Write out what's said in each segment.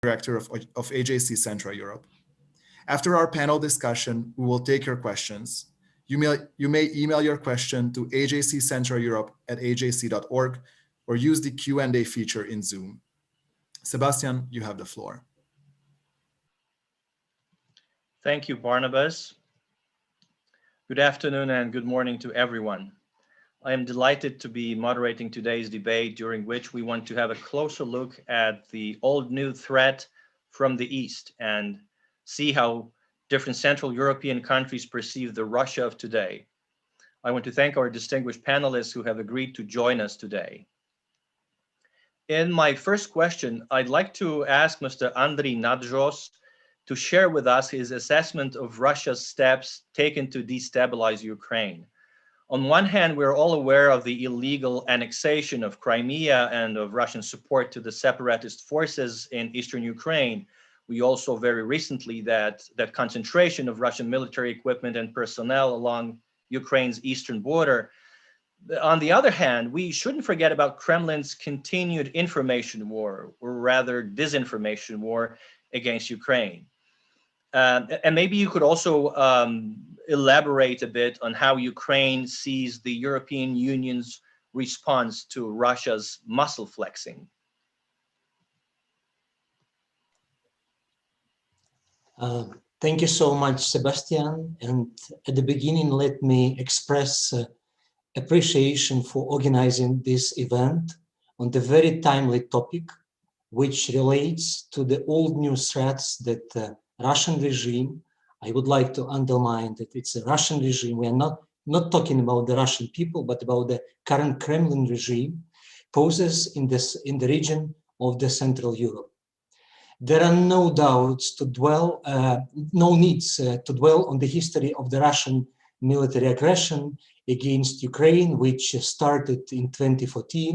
Director of AJC Central Europe. After our panel discussion, we will take your questions. You may email your question to ajccentraleurope@ajc.org or use the Q&A feature in Zoom. Sebastian, you have the floor. Thank you, Barnabas. Good afternoon and good morning to everyone. I am delighted to be moderating today's debate, during which we want to have a closer look at the old new threat from the East and see how different Central European countries perceive the Russia of today. I want to thank our distinguished panelists who have agreed to join us today. In my first question, I'd like to ask Mr. Andrii Nadzhos to share with us his assessment of Russia's steps taken to destabilize Ukraine. On one hand, we're all aware of the illegal annexation of Crimea and of Russian support to the separatist forces in eastern Ukraine. We also very recently that concentration of Russian military equipment and personnel along Ukraine's eastern border. On the other hand, we shouldn't forget about Kremlin's continued information war, or rather disinformation war against Ukraine. And maybe you could also elaborate a bit on how Ukraine sees the European Union's response to Russia's muscle flexing. Thank you so much, Sebastian. And at the beginning, let me express appreciation for organizing this event on the very timely topic, which relates to the old new threats that Russian regime. I would like to underline that it's a Russian regime. We are not talking about the Russian people, but about the current Kremlin regime poses in the region of the Central Europe. There are no doubts to dwell, no needs to dwell on the history of the Russian military aggression against Ukraine, which started in 2014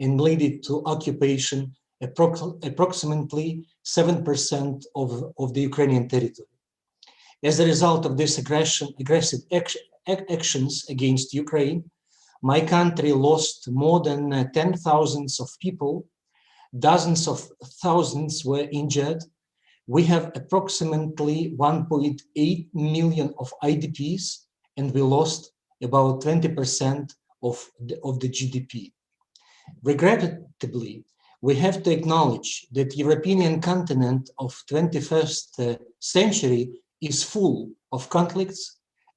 and led to occupation approximately 7% of the Ukrainian territory. As a result of this aggressive actions against Ukraine, my country lost more than 10,000 of people. Dozens of thousands were injured. We have approximately 1.8 million of IDPs, and we lost about 20% of the GDP. Regrettably, we have to acknowledge that European continent of 21st century is full of conflicts,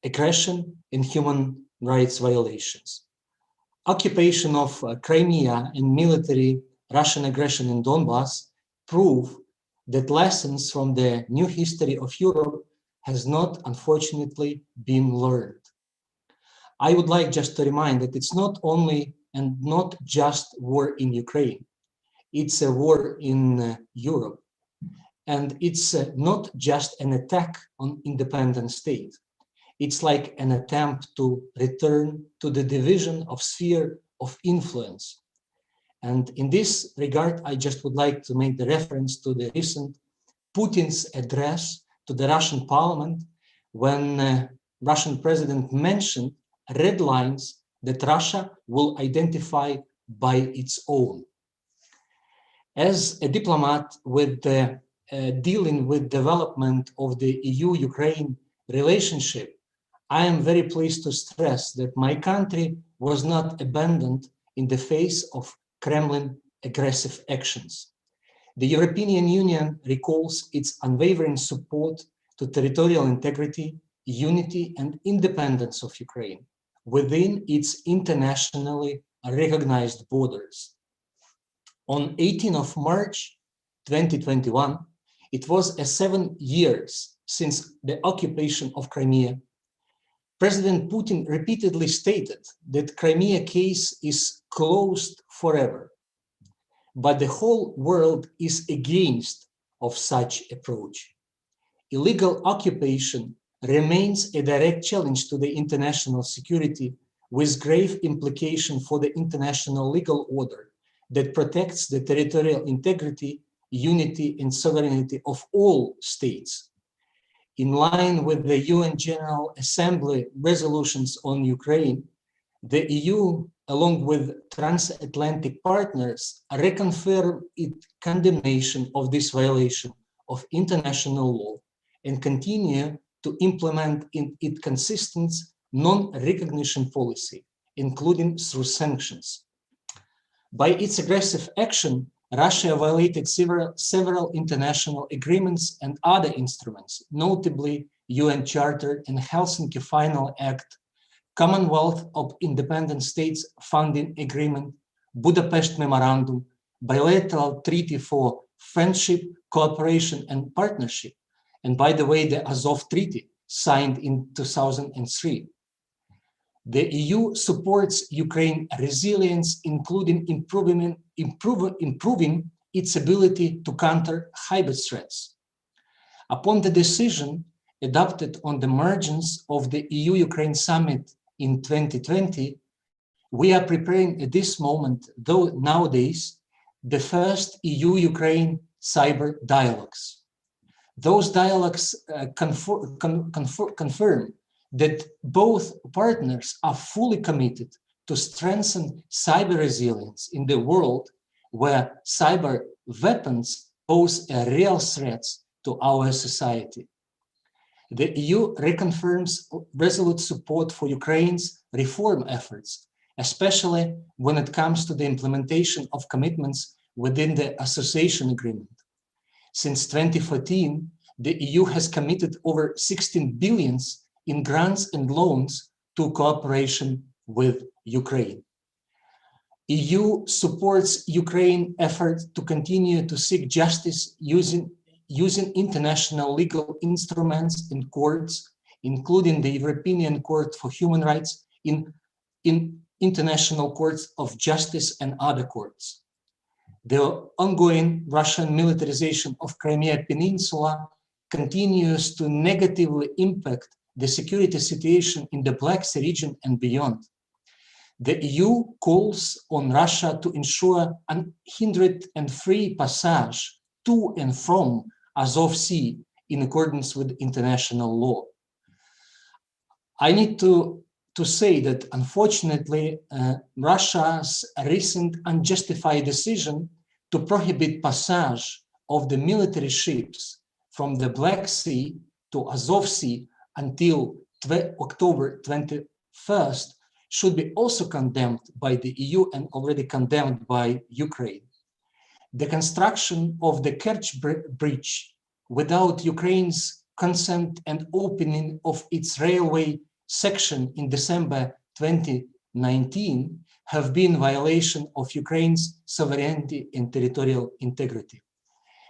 aggression, and human rights violations. Occupation of Crimea and military Russian aggression in Donbass prove that lessons from the new history of Europe has not, unfortunately, been learned. I would like just to remind that it's not only and not just war in Ukraine. It's a war in Europe. And it's not just an attack on independent state. It's like an attempt to return to the division of sphere of influence. And in this regard, I just would like to make the reference to the recent Putin's address to the Russian parliament when Russian president mentioned red lines that Russia will identify by its own. As a diplomat with dealing with development of the EU-Ukraine relationship, I am very pleased to stress that my country was not abandoned in the face of Kremlin aggressive actions. The European Union recalls its unwavering support to territorial integrity, unity, and independence of Ukraine within its internationally recognized borders. On 18th of March 2021, it was 7 years since the occupation of Crimea. President Putin repeatedly stated that Crimea case is closed forever, but the whole world is against of such approach. Illegal occupation remains a direct challenge to the international security with grave implication for the international legal order that protects the territorial integrity, unity, and sovereignty of all states. In line with the UN General Assembly resolutions on Ukraine, The EU, along with transatlantic partners, reconfirm its condemnation of this violation of international law and continue to implement its consistent non-recognition policy, including through sanctions. By its aggressive action, Russia violated several international agreements and other instruments, notably UN Charter and Helsinki Final Act, Commonwealth of Independent States Funding Agreement, Budapest Memorandum, Bilateral Treaty for Friendship, Cooperation and Partnership, and by the way, the Azov Treaty, signed in 2003. The EU supports Ukraine's resilience, including improving its ability to counter hybrid threats. Upon the decision adopted on the margins of the EU-Ukraine summit in 2020, we are preparing at this moment, though nowadays, the first EU-Ukraine cyber dialogues. Those dialogues confirm that both partners are fully committed to strengthen cyber resilience in the world where cyber weapons pose a real threat to our society. The EU reconfirms resolute support for Ukraine's reform efforts, especially when it comes to the implementation of commitments within the association agreement. Since 2014, the EU has committed over 16 billion in grants and loans to cooperation with Ukraine. EU supports Ukraine's effort to continue to seek justice using international legal instruments and courts, including the European Court for Human Rights, in international courts of justice and other courts. The ongoing Russian militarization of Crimea Peninsula continues to negatively impact the security situation in the Black Sea region and beyond. The EU calls on Russia to ensure unhindered and free passage to and from Azov Sea in accordance with international law. I need to say that unfortunately, Russia's recent unjustified decision to prohibit passage of the military ships from the Black Sea to Azov Sea until October 21st should be also condemned by the EU and already condemned by Ukraine. The construction of the Kerch Bridge without Ukraine's consent and opening of its railway section in December 2019 have been violation of Ukraine's sovereignty and territorial integrity.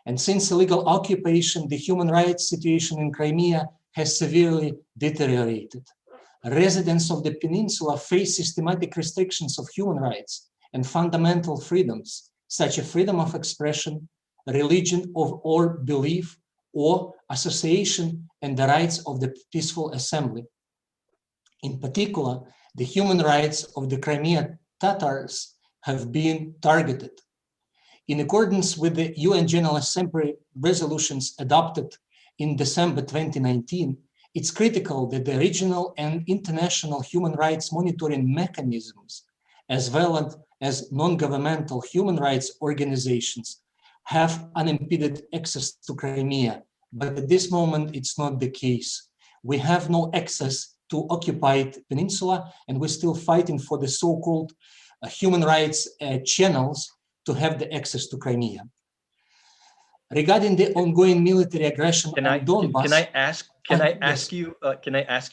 And since illegal occupation, the human rights situation in Crimea has severely deteriorated. Residents of the peninsula face systematic restrictions of human rights and fundamental freedoms, such as freedom of expression, religion or belief, or association, and the rights of the peaceful assembly. In particular, the human rights of the Crimean Tatars have been targeted. In accordance with the UN General Assembly resolutions adopted in December 2019, it's critical that the regional and international human rights monitoring mechanisms, as well as non-governmental human rights organizations, have unimpeded access to Crimea. But at this moment, it's not the case. We have no access to occupied peninsula, and we're still fighting for the so-called human rights channels to have the access to Crimea. Regarding the ongoing military aggression on Donbass, can I ask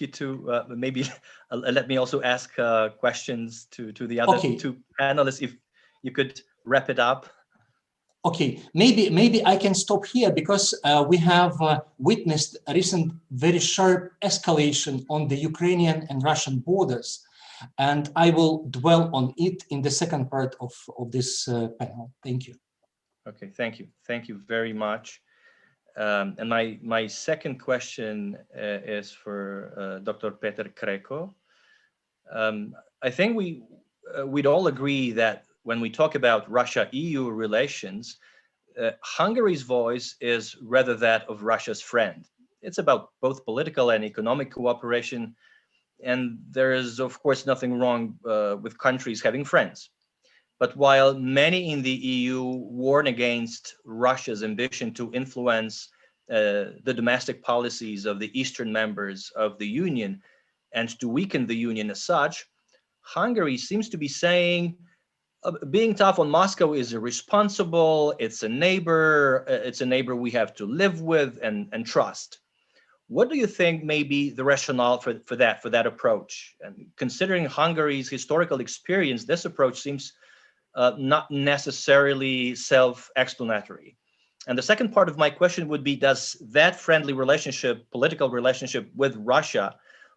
you to maybe let me also ask questions to the other two panelists, if you could wrap it up. Okay, maybe I can stop here because we have witnessed a recent very sharp escalation on the Ukrainian and Russian borders, and I will dwell on it in the second part of this panel. Thank you. Okay, thank you very much. And my second question is for Dr. Péter Krekó. I think we'd all agree that when we talk about Russia-EU relations, Hungary's voice is rather that of Russia's friend. It's about both political and economic cooperation, and there is, of course, nothing wrong with countries having friends. But while many in the EU warn against Russia's ambition to influence the domestic policies of the Eastern members of the Union and to weaken the Union as such, Hungary seems to be saying being tough on Moscow is irresponsible, it's a neighbor we have to live with and trust. What do you think may be the rationale for that approach? And considering Hungary's historical experience, this approach seems not necessarily self-explanatory. And the second part of my question would be, does that friendly relationship, political relationship with Russia,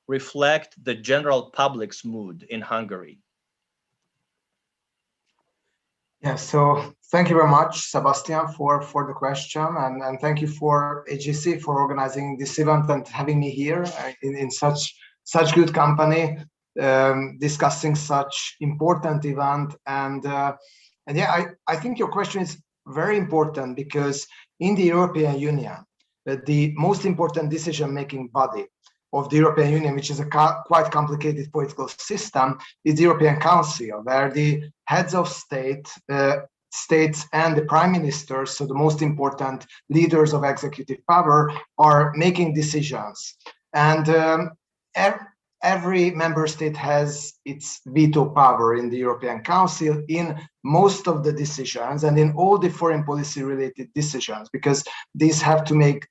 reflect the general public's mood in Hungary? Yeah, so thank you very much, Sebastian, for the question, and thank you for AGC for organizing this event and having me here in such good company, discussing such important event. And yeah, I think your question is very important, because in the European Union, the most important decision-making body of the European Union, which is a quite complicated political system, is the European Council, where the heads of states and the prime ministers, so the most important leaders of executive power, are making decisions. And every member state has its veto power in the European Council in most of the decisions and in all the foreign policy related decisions, because these have to make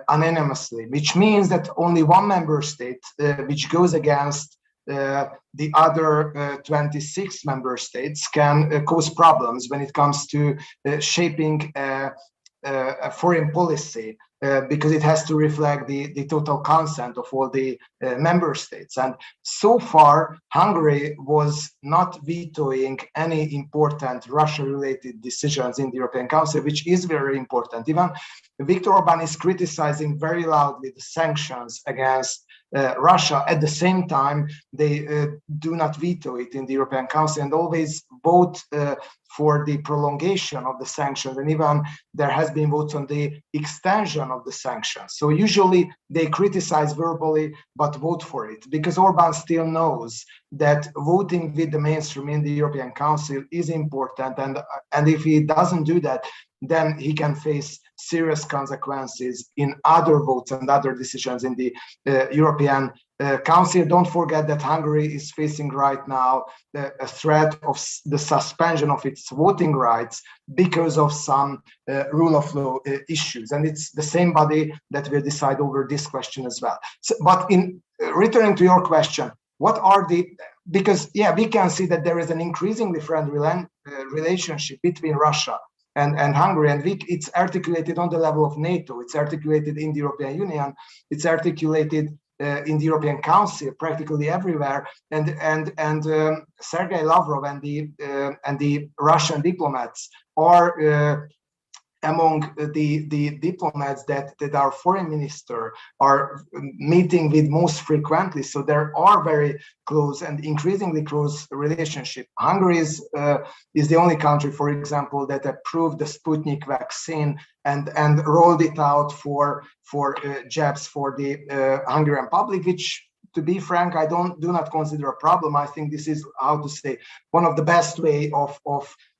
unanimously, which means that only one member state, which goes against the other 26 member states, can cause problems when it comes to shaping a foreign policy, because it has to reflect the total consent of all the member states. And so far, Hungary was not vetoing any important Russia-related decisions in the European Council, which is very important. Even Viktor Orbán is criticizing very loudly the sanctions against Russia. At the same time, they do not veto it in the European Council and always vote for the prolongation of the sanctions. And even there has been votes on the extension of the sanctions. So usually they criticize verbally, but vote for it, because Orbán still knows that voting with the mainstream in the European Council is important. And if he doesn't do that, then he can face serious consequences in other votes and other decisions in the European Council. Don't forget that Hungary is facing right now a threat of the suspension of its voting rights because of some rule of law issues. And it's the same body that will decide over this question as well. So, but in returning to your question, what are because yeah, we can see that there is an increasingly friendly relationship between Russia and Hungary, and it's articulated on the level of NATO, it's articulated in the European Union, it's articulated in the European Council, practically everywhere. And Sergei Lavrov and the Russian diplomats are among the diplomats that our foreign minister are meeting with most frequently. So there are very close and increasingly close relationship. Hungary is the only country, for example, that approved the Sputnik vaccine and rolled it out for jabs for the Hungarian public, which, to be frank, I do not consider a problem. I think this is, how to say, one of the best way of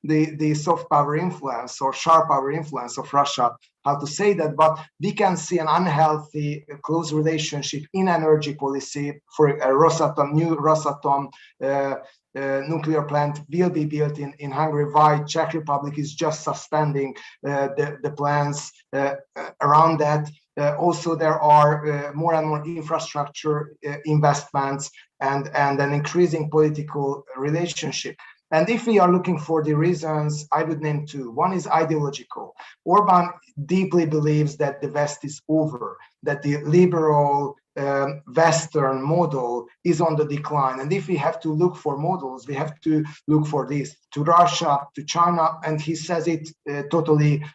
the soft power influence or sharp power influence of Russia, how to say that. But we can see an unhealthy close relationship in energy policy. For new Rosatom nuclear plant will be built in Hungary. Why Czech Republic is just suspending the plans around that. Also, there are more and more infrastructure investments and an increasing political relationship. And if we are looking for the reasons, I would name two. One is ideological. Orbán deeply believes that the West is over, that the liberal Western model is on the decline. And if we have to look for models, we have to look for this, to Russia, to China, and he says it totally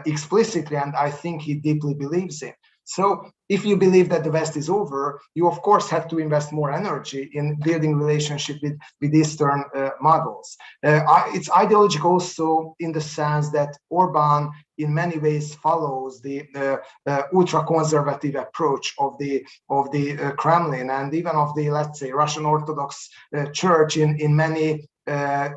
explicitly, and I think he deeply believes it. So if you believe that the West is over, you of course have to invest more energy in building relationship with Eastern models. It's ideological also in the sense that Orban in many ways follows the ultra-conservative approach of the Kremlin and even of the, let's say, Russian Orthodox Church in many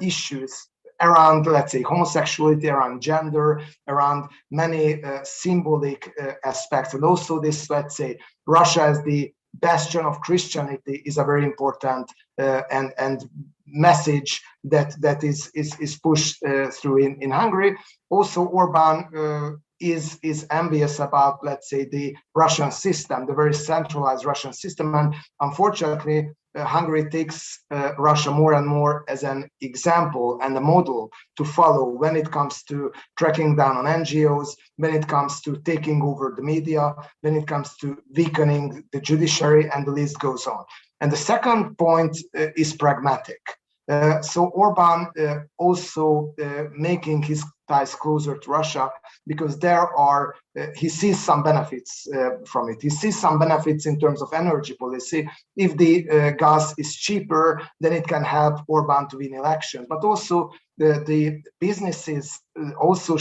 issues around, let's say, homosexuality, around gender, around many symbolic aspects. And also this, let's say, Russia as the bastion of Christianity is a very important and message that is pushed through in Hungary. Also, Orban is envious about, let's say, the Russian system, the very centralized Russian system. And unfortunately, Hungary takes Russia more and more as an example and a model to follow when it comes to cracking down on NGOs, when it comes to taking over the media, when it comes to weakening the judiciary, and the list goes on. And the second point is pragmatic. So Orban also making his ties closer to Russia because he sees some benefits from it. He sees some benefits in terms of energy policy. If the gas is cheaper, then it can help Orban to win elections. But also the businesses, also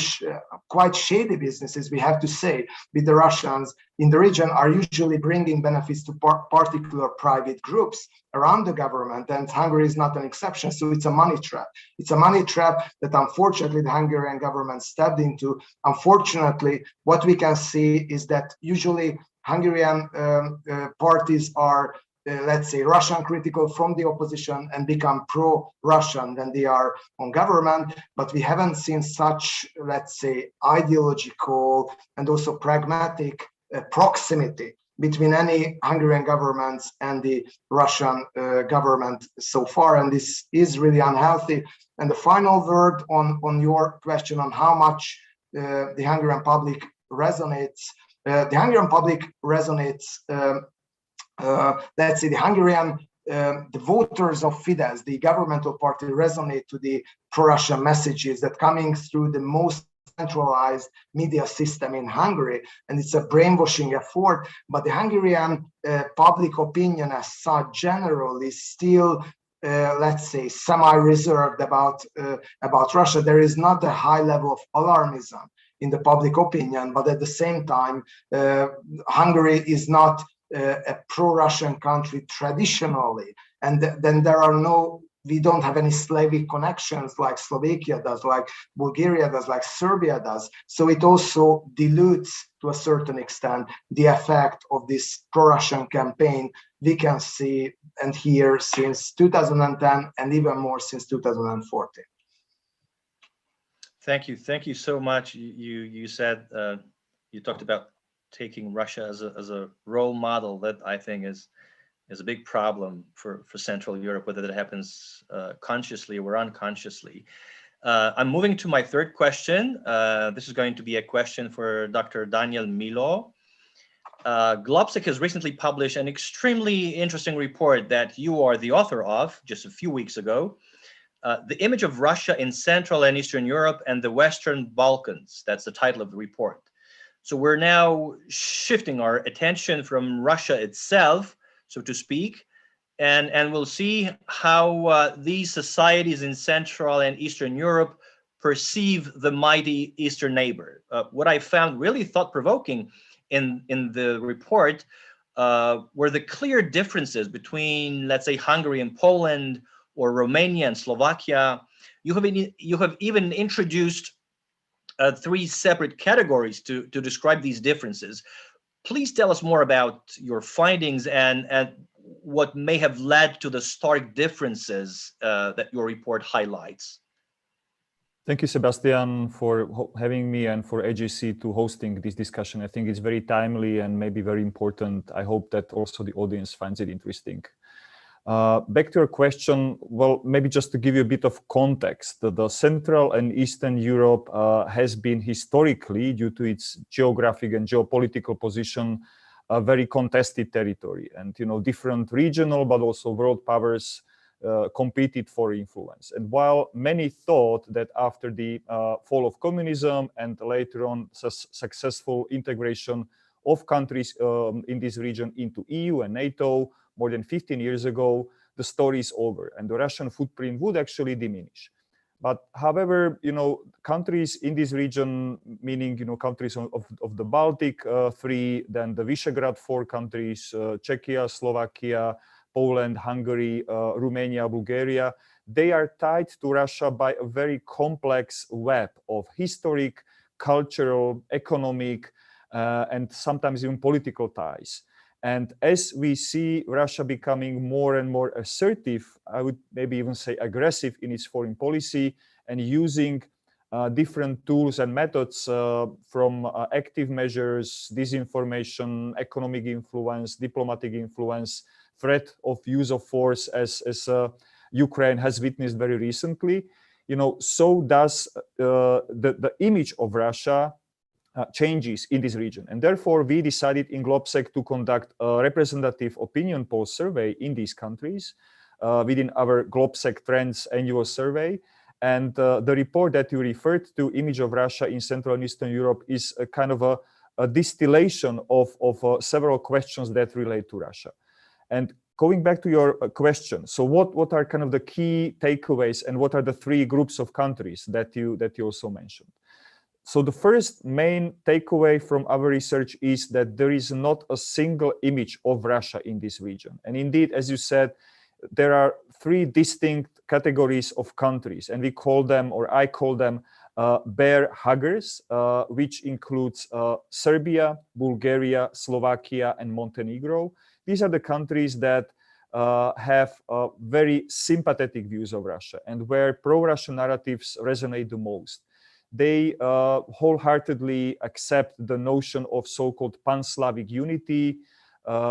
quite shady businesses, we have to say, with the Russians in the region are usually bringing benefits to particular private groups around the government, and Hungary is not an exception. So it's a money trap. It's a money trap that unfortunately the Hungarian government stepped into. Unfortunately, what we can see is that usually Hungarian parties are let's say, Russian critical from the opposition and become pro-Russian when they are on government. But we haven't seen such, let's say, ideological and also pragmatic proximity between any Hungarian governments and the Russian government so far. And this is really unhealthy. And the final word on your question on how much the Hungarian public resonates. The Hungarian public resonates, let's say the Hungarian, the voters of Fidesz, the governmental party, resonate to the pro-Russian messages that coming through the most centralized media system in Hungary, and it's a brainwashing effort. But the Hungarian public opinion as such generally is still, let's say, semi-reserved about Russia. There is not a high level of alarmism in the public opinion, but at the same time, Hungary is not a pro-Russian country traditionally, and then we don't have any Slavic connections like Slovakia does, like Bulgaria does, like Serbia does. So it also dilutes to a certain extent the effect of this pro-Russian campaign we can see and hear since 2010 and even more since 2014. Thank you so much. You said you talked about taking Russia as a role model. That I think is a big problem for Central Europe, whether that happens consciously or unconsciously. I'm moving to my third question. This is going to be a question for Dr. Daniel Milo. GLOBSEC has recently published an extremely interesting report that you are the author of just a few weeks ago. The image of Russia in Central and Eastern Europe and the Western Balkans. That's the title of the report. So we're now shifting our attention from Russia itself, so to speak, and we'll see how these societies in Central and Eastern Europe perceive the mighty Eastern neighbor. What I found really thought-provoking in the report were the clear differences between, let's say, Hungary and Poland, or Romania and Slovakia. You have even introduced 3 separate categories to describe these differences. Please tell us more about your findings and what may have led to the stark differences that your report highlights. Thank you, Sebastian, for having me and for AJC to hosting this discussion. I think it's very timely and maybe very important. I hope that also the audience finds it interesting. Back to your question, well, maybe just to give you a bit of context, the Central and Eastern Europe has been historically, due to its geographic and geopolitical position, a very contested territory. And, different regional, but also world powers competed for influence. And while many thought that after the fall of communism and later on successful integration of countries in this region into EU and NATO more than 15 years ago, the story is over and the Russian footprint would actually diminish. But however, countries in this region, meaning, countries of the Baltic three, then the Visegrad four countries, Czechia, Slovakia, Poland, Hungary, Romania, Bulgaria, they are tied to Russia by a very complex web of historic, cultural, economic, and sometimes even political ties. And as we see Russia becoming more and more assertive, I would maybe even say aggressive in its foreign policy and using different tools and methods from active measures, disinformation, economic influence, diplomatic influence, threat of use of force as Ukraine has witnessed very recently, so does the image of Russia changes in this region. And therefore, we decided in GLOBSEC to conduct a representative opinion poll survey in these countries within our GLOBSEC Trends annual survey. And the report that you referred to, Image of Russia in Central and Eastern Europe, is a kind of a distillation of several questions that relate to Russia. And going back to your question, so what are kind of the key takeaways and what are the three groups of countries that you also mentioned? So the first main takeaway from our research is that there is not a single image of Russia in this region. And indeed, as you said, there are three distinct categories of countries, and we call them, or I call them, bear huggers, which includes Serbia, Bulgaria, Slovakia, and Montenegro. These are the countries that have very sympathetic views of Russia and where pro-Russian narratives resonate the most. They wholeheartedly accept the notion of so-called pan-Slavic unity,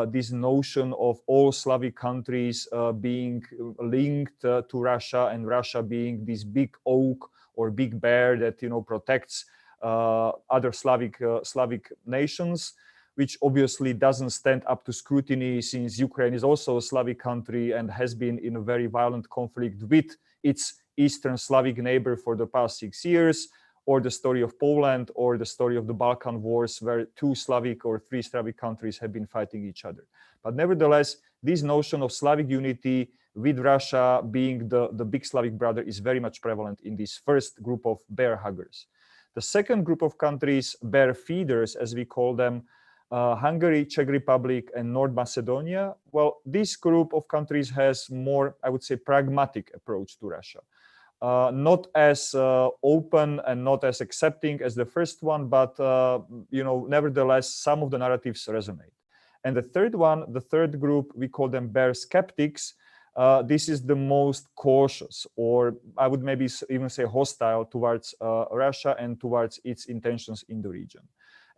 this notion of all Slavic countries being linked to Russia and Russia being this big oak or big bear that protects other Slavic nations, which obviously doesn't stand up to scrutiny since Ukraine is also a Slavic country and has been in a very violent conflict with its Eastern Slavic neighbor for the past 6 years, or the story of Poland, or the story of the Balkan Wars, where 2 Slavic or 3 Slavic countries have been fighting each other. But nevertheless, this notion of Slavic unity with Russia being the big Slavic brother is very much prevalent in this first group of bear huggers. The second group of countries, bear feeders, as we call them, Hungary, Czech Republic, and North Macedonia. Well, this group of countries has more, I would say, pragmatic approach to Russia. Not as open and not as accepting as the first one, but nevertheless, some of the narratives resonate. And the third group, we call them bear skeptics. This is the most cautious, or I would maybe even say hostile towards Russia and towards its intentions in the region.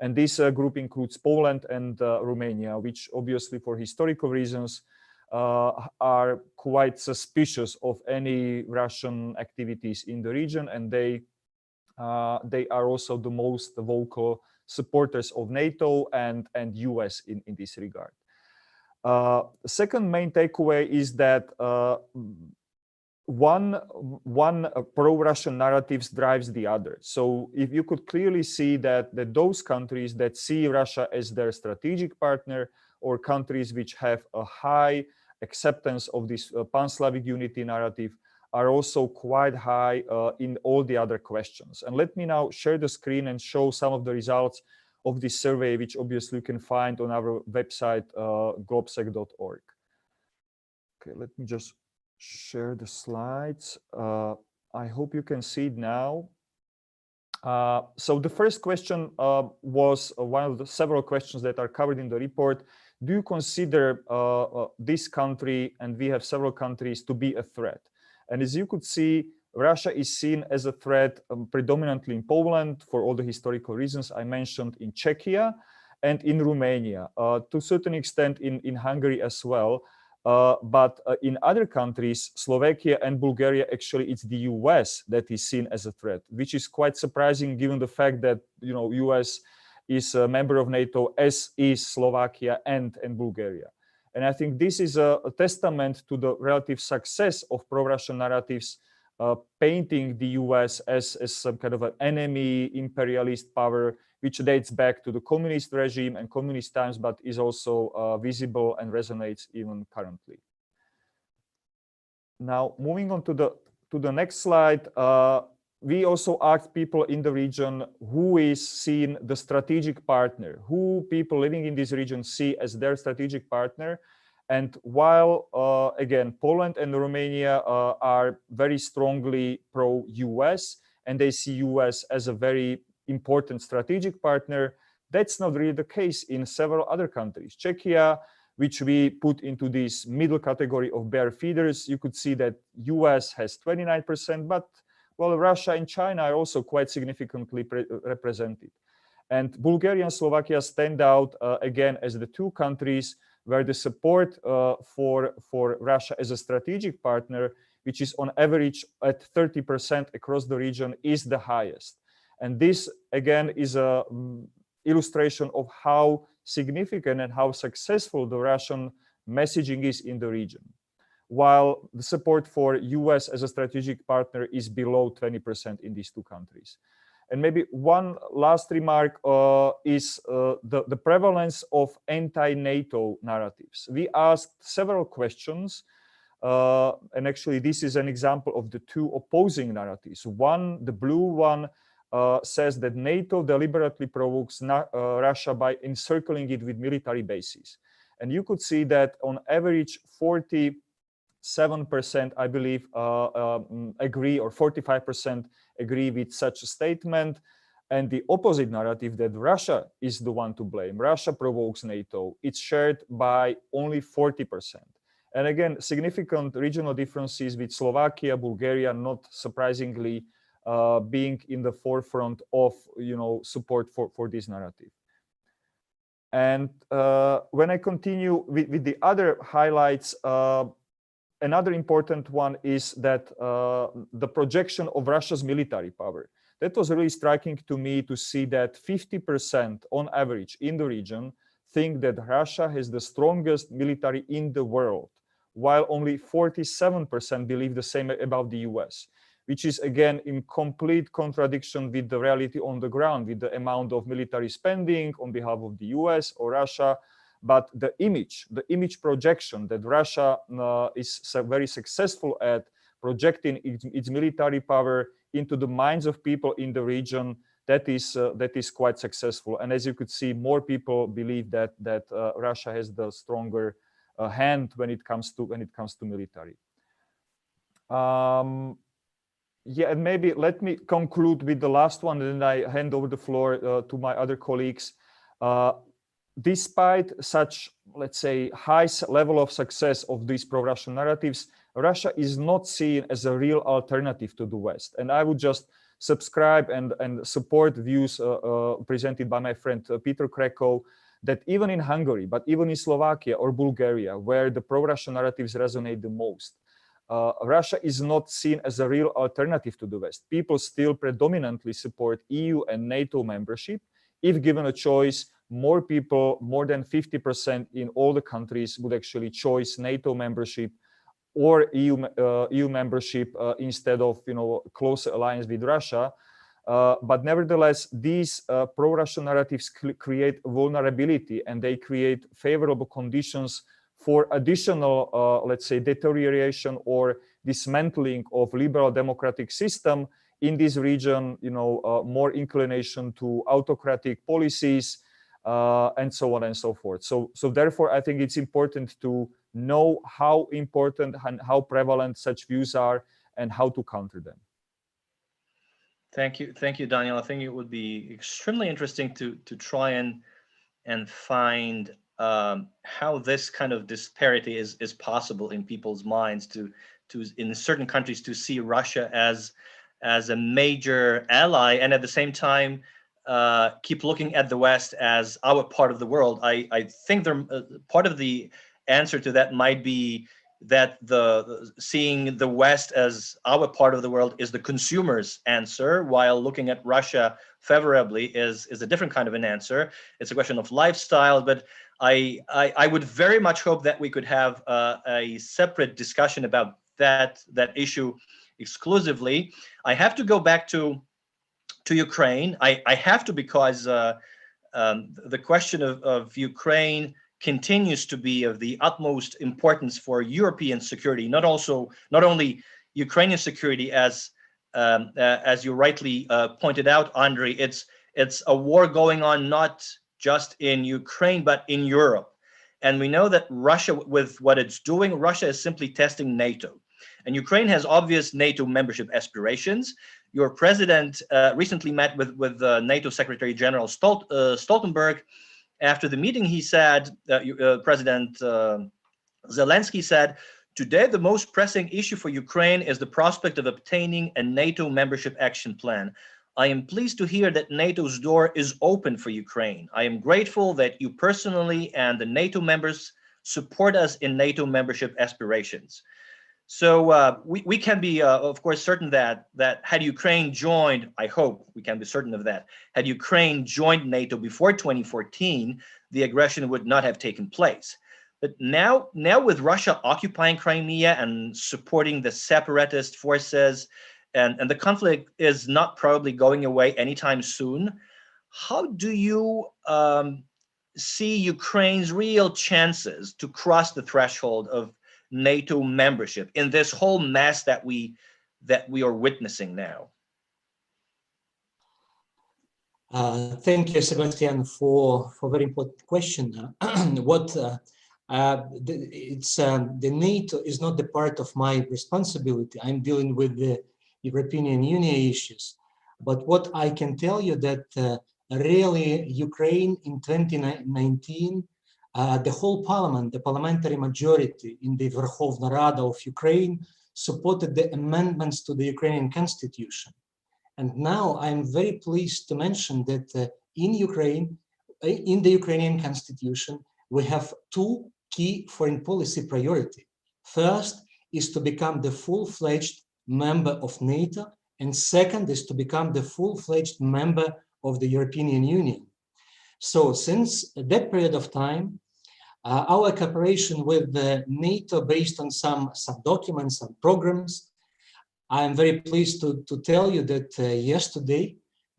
And this group includes Poland and Romania, which obviously for historical reasons are quite suspicious of any Russian activities in the region, and they are also the most vocal supporters of NATO and US in this regard. The second main takeaway is that one pro-Russian narratives drives the other. So if you could clearly see that those countries that see Russia as their strategic partner, or countries which have a high acceptance of this pan-Slavic unity narrative, are also quite high in all the other questions. And let me now share the screen and show some of the results of this survey, which obviously you can find on our website, globsec.org. Okay, let me just share the slides. I hope you can see it now. So the first question was one of the several questions that are covered in the report. Do you consider this country, and we have several countries, to be a threat? And as you could see, Russia is seen as a threat predominantly in Poland for all the historical reasons I mentioned, in Czechia and in Romania, to a certain extent in Hungary as well. But in other countries, Slovakia and Bulgaria, actually it's the US that is seen as a threat, which is quite surprising given the fact that US is a member of NATO, as is Slovakia and Bulgaria. And I think this is a testament to the relative success of pro-Russian narratives, painting the US as some kind of an enemy imperialist power, which dates back to the communist regime and communist times, but is also visible and resonates even currently. Now, moving on to the next slide, we also asked people in the region who is seen the strategic partner, who people living in this region see as their strategic partner. And while, again, Poland and Romania are very strongly pro-US, and they see US as a very important strategic partner, that's not really the case in several other countries. Czechia, which we put into this middle category of bear feeders, you could see that US has 29%, but well, Russia and China are also quite significantly represented. And Bulgaria and Slovakia stand out again as the two countries where the support for Russia as a strategic partner, which is on average at 30% across the region, is the highest. And this again is an illustration of how significant and how successful the Russian messaging is in the region, while the support for US as a strategic partner is below 20% in these two countries. And maybe one last remark is the prevalence of anti-NATO narratives. We asked several questions, and actually this is an example of the two opposing narratives. One, the blue one, says that NATO deliberately provokes Russia by encircling it with military bases. And you could see that on average 47%, I believe, agree, or 45% agree with such a statement. And the opposite narrative, that Russia is the one to blame, Russia provokes NATO, it's shared by only 40%. And again, significant regional differences with Slovakia, Bulgaria, not surprisingly, being in the forefront of support for this narrative. And when I continue with the other highlights, another important one is that the projection of Russia's military power. That was really striking to me to see that 50% on average in the region think that Russia has the strongest military in the world, while only 47% believe the same about the US, which is again in complete contradiction with the reality on the ground, with the amount of military spending on behalf of the US or Russia. But the image projection that Russia is very successful at projecting its military power into the minds of people in the region, that is quite successful. And as you could see, more people believe that Russia has the stronger hand when it comes to military. Yeah, and maybe let me conclude with the last one, and then I hand over the floor to my other colleagues. Despite such, let's say, high level of success of these pro-Russian narratives, Russia is not seen as a real alternative to the West. And I would just subscribe and support views presented by my friend Péter Krekó, that even in Hungary, but even in Slovakia or Bulgaria, where the pro-Russian narratives resonate the most, Russia is not seen as a real alternative to the West. People still predominantly support EU and NATO membership. If given a choice, more people, more than 50% in all the countries, would actually choose NATO membership or EU membership instead of closer alliance with Russia. But nevertheless, these pro-Russian narratives create vulnerability, and they create favorable conditions for additional, let's say, deterioration or dismantling of liberal democratic system in this region, more inclination to autocratic policies, and so on and so forth. So therefore, I think it's important to know how important and how prevalent such views are and how to counter them. Thank you, Daniel. I think it would be extremely interesting to try and find how this kind of disparity is possible in people's minds, to in certain countries to see Russia as a major ally, and at the same time keep looking at the West as our part of the world. I think part of the answer to that might be that seeing the West as our part of the world is the consumer's answer, while looking at Russia favorably is a different kind of an answer. It's a question of lifestyle, but I would very much hope that we could have a separate discussion about that issue exclusively. I have to go back to to Ukraine. I have to, because the question of Ukraine continues to be of the utmost importance for European security, not only Ukrainian security, as you rightly pointed out, Andrii. It's a war going on not just in Ukraine but in Europe, and we know that Russia, with what it's doing, Russia is simply testing NATO, and Ukraine has obvious NATO membership aspirations. Your president recently met with NATO Secretary General Stoltenberg. After the meeting, he said, President Zelensky said, "Today, the most pressing issue for Ukraine is the prospect of obtaining a NATO membership action plan. I am pleased to hear that NATO's door is open for Ukraine. I am grateful that you personally and the NATO members support us in NATO membership aspirations." So we can be, of course, certain that had Ukraine joined, I hope we can be certain of that, had Ukraine joined NATO before 2014, the aggression would not have taken place. But now with Russia occupying Crimea and supporting the separatist forces, and the conflict is not probably going away anytime soon, how do you see Ukraine's real chances to cross the threshold of NATO membership in this whole mess that we are witnessing now? Thank you, Sebastian, for a very important question. The NATO is not the part of my responsibility. I'm dealing with the European Union issues. But what I can tell you that really Ukraine in 2019, the whole parliament, the parliamentary majority in the Verkhovna Rada of Ukraine supported the amendments to the Ukrainian constitution. And now I'm very pleased to mention that in Ukraine, in the Ukrainian constitution, we have two key foreign policy priorities. First is to become the full-fledged member of NATO, and second is to become the full-fledged member of the European Union. So since that period of time, our cooperation with NATO based on some documents and programs, I am very pleased to tell you that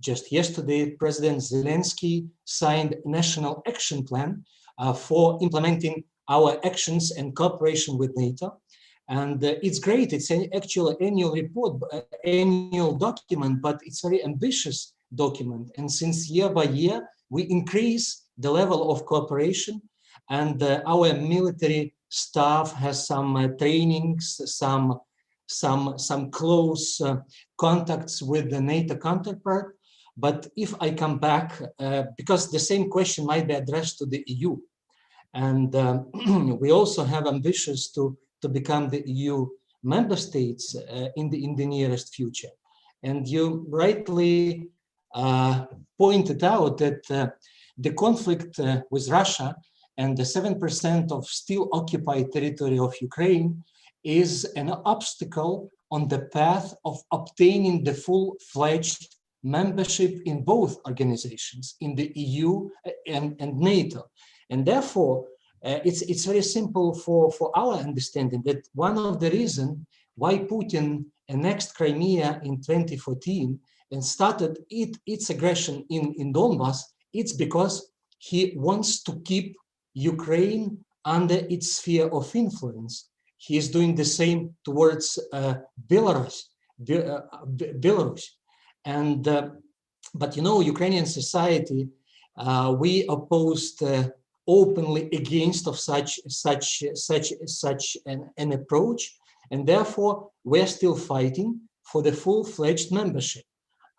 just yesterday, President Zelensky signed a national action plan for implementing our actions and cooperation with NATO. And it's great. It's an actual annual report, annual document, but it's a very ambitious document. And since year by year, we increase the level of cooperation, and our military staff has some trainings, some close contacts with the NATO counterpart. But if I come back, because the same question might be addressed to the EU, and we also have ambitions to become the EU member states in the nearest future. And you rightly pointed out that the conflict with Russia and the 7% of still occupied territory of Ukraine is an obstacle on the path of obtaining the full-fledged membership in both organizations, in the EU and NATO. And therefore, it's very simple for our understanding that one of the reasons why Putin annexed Crimea in 2014 and started its aggression in Donbass, it's because he wants to keep Ukraine under its sphere of influence. He is doing the same towards Belarus. And but you know, Ukrainian society, we opposed openly against of such an approach, and therefore we're still fighting for the full-fledged membership.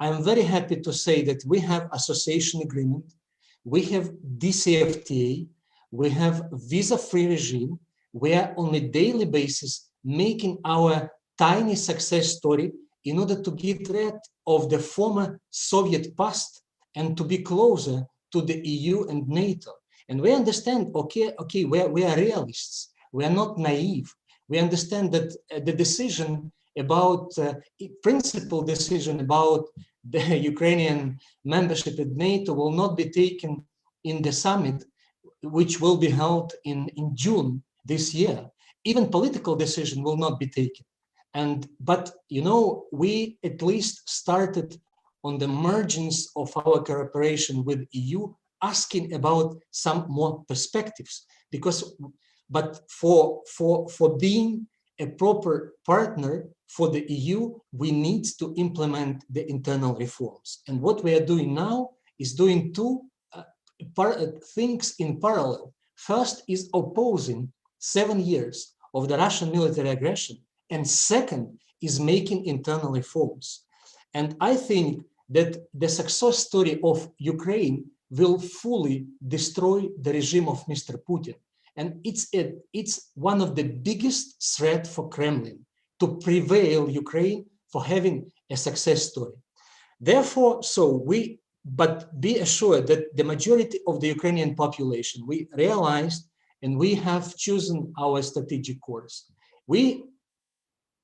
I'm very happy to say that we have association agreement, we have DCFTA, we have visa-free regime. We are on a daily basis making our tiny success story in order to get rid of the former Soviet past and to be closer to the EU and NATO. And we understand, okay, we are realists. We are not naive. We understand that the decision about, principal decision about the Ukrainian membership in NATO will not be taken in the summit, which will be held in June this year. Even political decision will not be taken. But you know, we at least started on the margins of our cooperation with EU, asking about some more perspectives. But for being a proper partner for the EU, we need to implement the internal reforms. And what we are doing now is doing two things in parallel. First is opposing 7 years of the Russian military aggression, and second is making internal reforms. And I think that the success story of Ukraine will fully destroy the regime of Mr. Putin. And it's one of the biggest threats for Kremlin to prevail Ukraine for having a success story. Therefore, but be assured that the majority of the Ukrainian population, we realized and we have chosen our strategic course. We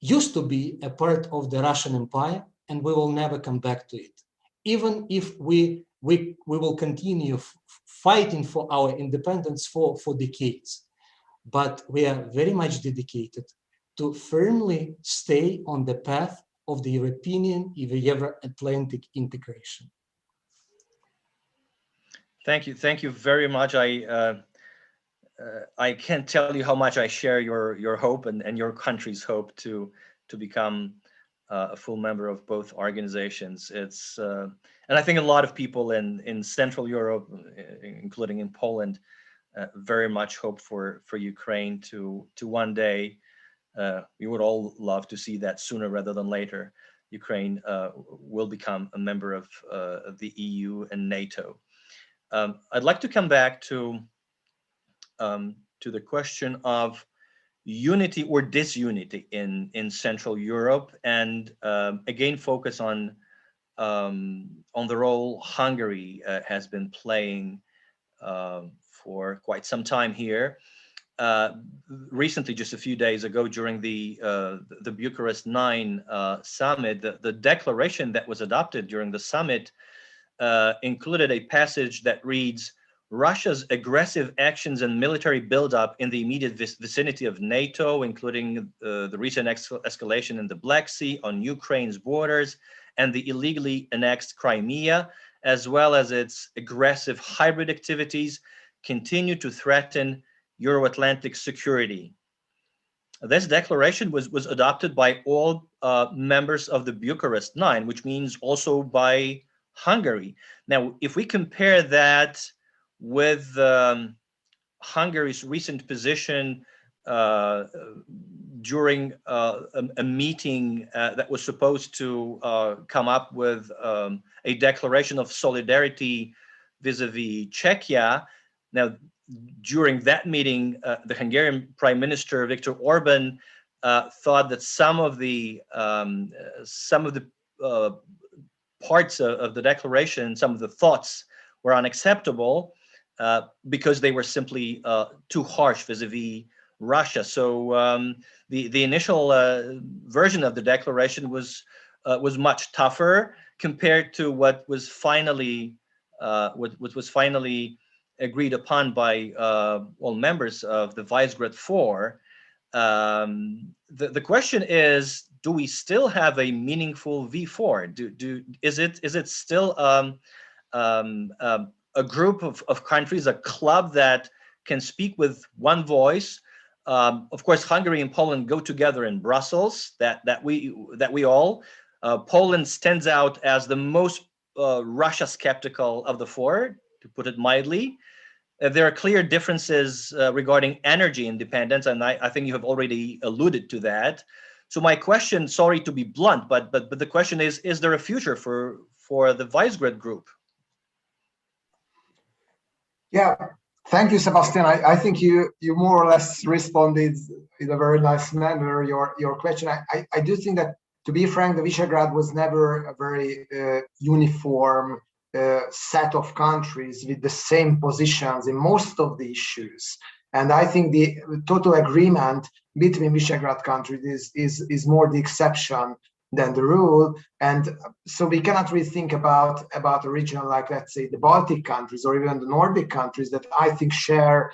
used to be a part of the Russian Empire, and we will never come back to it. Even if we will continue fighting for our independence for decades. But we are very much dedicated to firmly stay on the path of the European, Euro-Atlantic integration. Thank you very much. I can't tell you how much I share your hope and your country's hope to become a full member of both organizations. It's and I think a lot of people in Central Europe, including in Poland, very much hope for Ukraine to one day. We would all love to see that sooner rather than later. Ukraine will become a member of the EU and NATO. I'd like to come back to the question of unity or disunity in Central Europe, and again focus on the role Hungary has been playing for quite some time here. Recently, just a few days ago, during the Bucharest 9 summit, the declaration that was adopted during the summit included a passage that reads, "Russia's aggressive actions and military buildup in the immediate vicinity of NATO, including the recent escalation in the Black Sea, on Ukraine's borders, and the illegally annexed Crimea, as well as its aggressive hybrid activities, continue to threaten Euro-Atlantic security." This declaration was adopted by all members of the Bucharest 9, which means also by Hungary. Now, if we compare that with Hungary's recent position during a meeting that was supposed to come up with a declaration of solidarity vis-a-vis Czechia. Now, during that meeting, the Hungarian Prime Minister Viktor Orban thought that some of the parts of the declaration, some of the thoughts, were unacceptable because they were simply too harsh vis-a-vis Russia. So the initial version of the declaration was much tougher compared to what was finally agreed upon by all members of the Visegrad 4. The question is, do we still have a meaningful V4? Is it still a group of countries, a club that can speak with one voice? Of course, Hungary and Poland go together in Brussels. That we all. Poland stands out as the most Russia skeptical of the four, to put it mildly. There are clear differences regarding energy independence, and I think you have already alluded to that. So my question, sorry to be blunt, but the question is there a future for the Visegrad group? Yeah, thank you, Sebastian. I think you more or less responded in a very nice manner your question. I do think that, to be frank, the Visegrad was never a very uniform set of countries with the same positions in most of the issues. And I think the total agreement between Visegrad countries is more the exception than the rule. And so we cannot really think about a region like, let's say, the Baltic countries or even the Nordic countries that I think share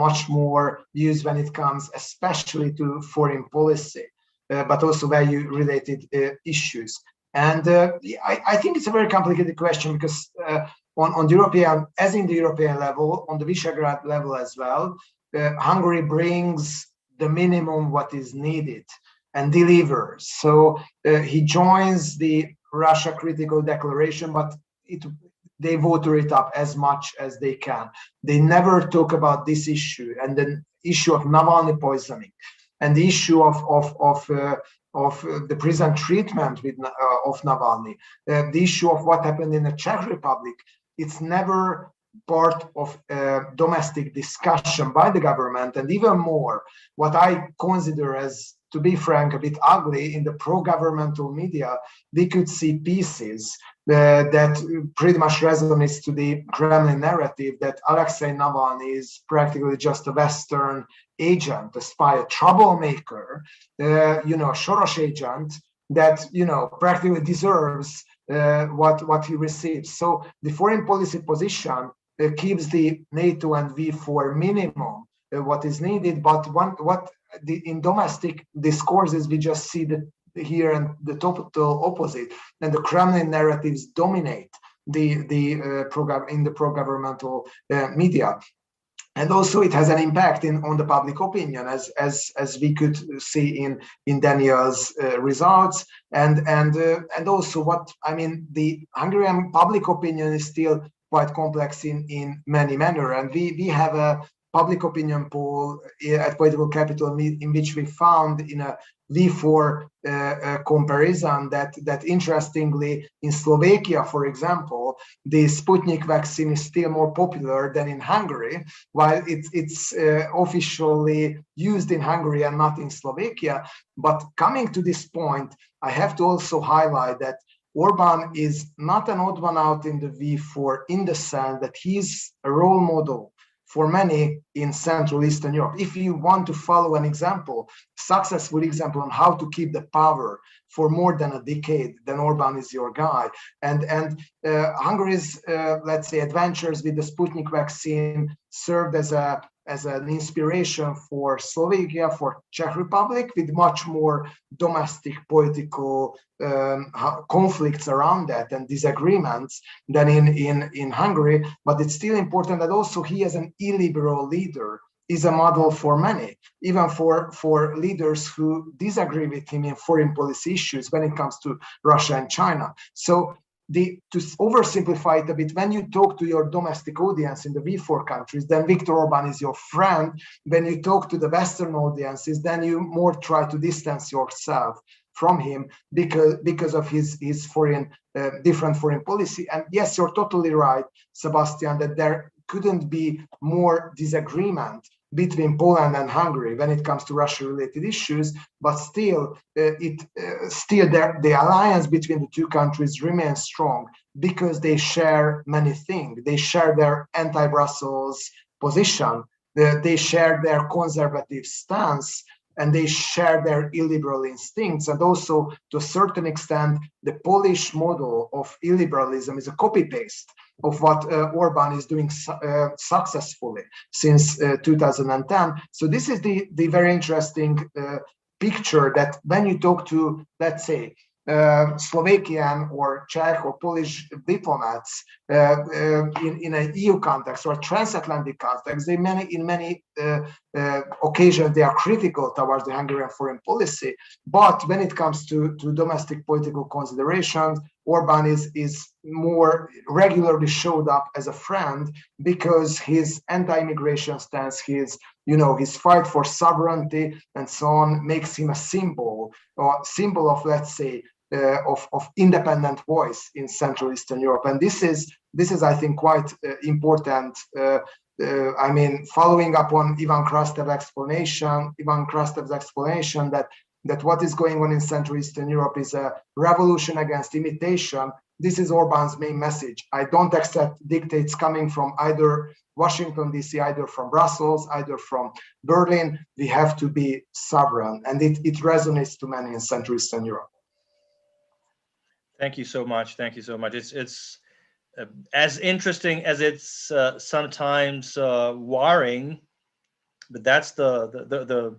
much more views when it comes especially to foreign policy, but also value-related issues. And I think it's a very complicated question because on the European, as in the European level, on the Visegrad level as well, Hungary brings the minimum what is needed and delivers. So he joins the Russia critical declaration, but they water it up as much as they can. They never talk about this issue and the issue of Navalny poisoning and the issue of the prison treatment of Navalny, the issue of what happened in the Czech Republic. It's never part of domestic discussion by the government, and even more, what I consider as, to be frank, a bit ugly in the pro-governmental media, we could see pieces that pretty much resonates to the Kremlin narrative that Alexei Navalny is practically just a Western agent, a spy, a troublemaker, a Soros agent that, practically deserves what he receives. So the foreign policy position keeps the NATO and V4 minimum, what is needed, but in domestic discourses, we just see that here and the total opposite, and the Kremlin narratives dominate the pro-governmental media. And also it has an impact on the public opinion, as we could see in Daniel's results, and also the Hungarian public opinion is still quite complex in many manner, and we have a public opinion poll at Political Capital in which we found in a V4 comparison that interestingly in Slovakia, for example, the Sputnik vaccine is still more popular than in Hungary, while it's officially used in Hungary and not in Slovakia. But coming to this point, I have to also highlight that Orbán is not an odd one out in the V4 in the sense that he's a role model for many in Central Eastern Europe. If you want to follow an example, successful example on how to keep the power for more than a decade, then Orbán is your guy. And Hungary's, let's say, adventures with the Sputnik vaccine served as an inspiration for Slovakia, for Czech Republic, with much more domestic political conflicts around that and disagreements than in Hungary. But it's still important that also he, as an illiberal leader, is a model for many, even for leaders who disagree with him in foreign policy issues when it comes to Russia and China. So to oversimplify it a bit, when you talk to your domestic audience in the V4 countries, then Viktor Orbán is your friend. When you talk to the Western audiences, then you more try to distance yourself from him because of his different foreign policy. And yes, you're totally right, Sebastian, that there couldn't be more disagreement between Poland and Hungary when it comes to Russia-related issues, but still, the alliance between the two countries remains strong because they share many things. They share their anti-Brussels position, they share their conservative stance, and they share their illiberal instincts. And also, to a certain extent, the Polish model of illiberalism is a copy-paste of what Orbán is doing successfully since 2010. So this is the very interesting picture that when you talk to, let's say, Slovakian or Czech or Polish diplomats in an EU context or transatlantic context, in many occasions they are critical towards the Hungarian foreign policy. But when it comes to domestic political considerations, Orbán is more regularly showed up as a friend because his anti-immigration stance, his fight for sovereignty and so on, makes him a symbol of, let's say, of independent voice in Central Eastern Europe. And this is I think quite important. Following up on Ivan Krastev's explanation that what is going on in Central Eastern Europe is a revolution against imitation. This is Orbán's main message. I don't accept dictates coming from either Washington, D.C., either from Brussels, either from Berlin. We have to be sovereign. And it resonates to many in Central Eastern Europe. Thank you so much. Thank you so much. It's as interesting as it's sometimes worrying, but that's the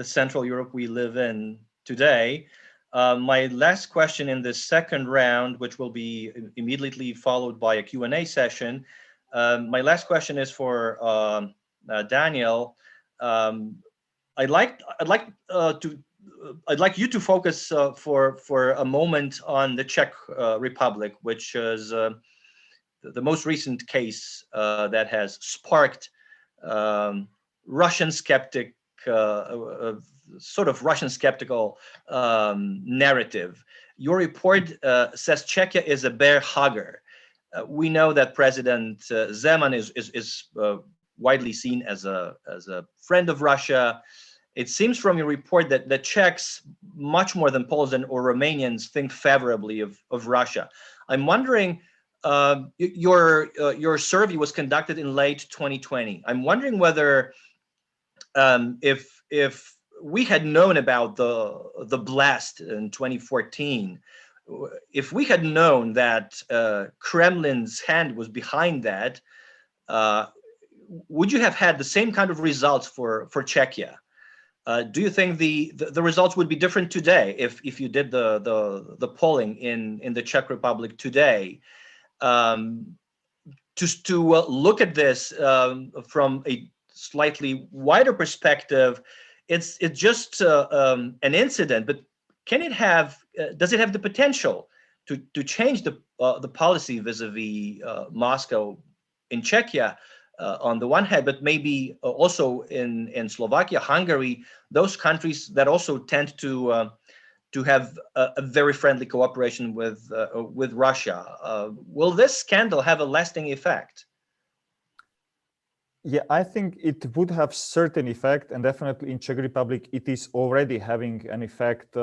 Central Europe we live in today. My last question in this second round, which will be immediately followed by a Q&A session. My last question is for Daniel. I'd like you to focus for a moment on the Czech Republic, which is the most recent case that has sparked Russian skeptic, sort of Russian skeptical narrative. Your report says Czechia is a bear hugger. We know that President Zeman is widely seen as a friend of Russia. It seems from your report that the Czechs, much more than Poles or Romanians, think favorably of Russia. I'm wondering, your survey was conducted in late 2020. I'm wondering whether if we had known about the blast in 2014, if we had known that Kremlin's hand was behind that, would you have had the same kind of results for Czechia? Do you think the results would be different today if you did the polling in the Czech Republic today? Just to look at this from a slightly wider perspective, it's just an incident, but can it have? Does it have the potential to change the policy vis-a-vis Moscow in Czechia on the one hand, but maybe also in Slovakia, Hungary, those countries that also tend to have a very friendly cooperation with Russia? Will this scandal have a lasting effect? Yeah, I think it would have certain effect, and definitely in Czech Republic, it is already having an effect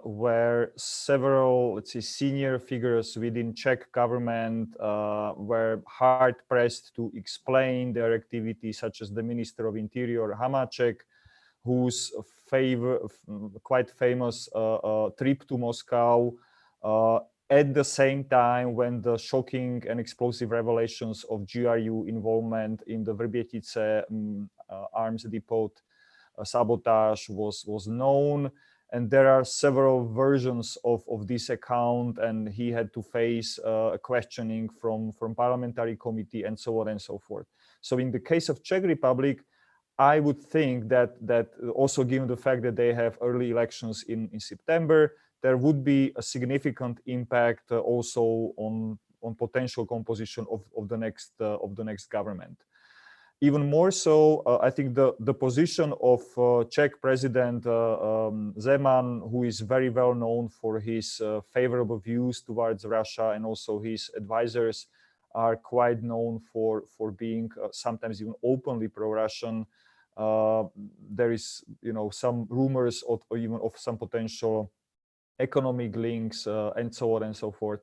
where several, let's say, senior figures within Czech government were hard pressed to explain their activity, such as the Minister of Interior Hamáček, whose quite famous trip to Moscow at the same time when the shocking and explosive revelations of GRU involvement in the Vrbětice arms depot sabotage was known. And there are several versions of this account, and he had to face a questioning from parliamentary committee and so on and so forth. So in the case of Czech Republic, I would think that also given the fact that they have early elections in September, there would be a significant impact also on potential composition of the next government. Even more so, I think the position of Czech President Zeman, who is very well known for his favorable views towards Russia, and also his advisors are quite known for being sometimes even openly pro-Russian. There is, some rumors or even of some potential economic links and so on and so forth.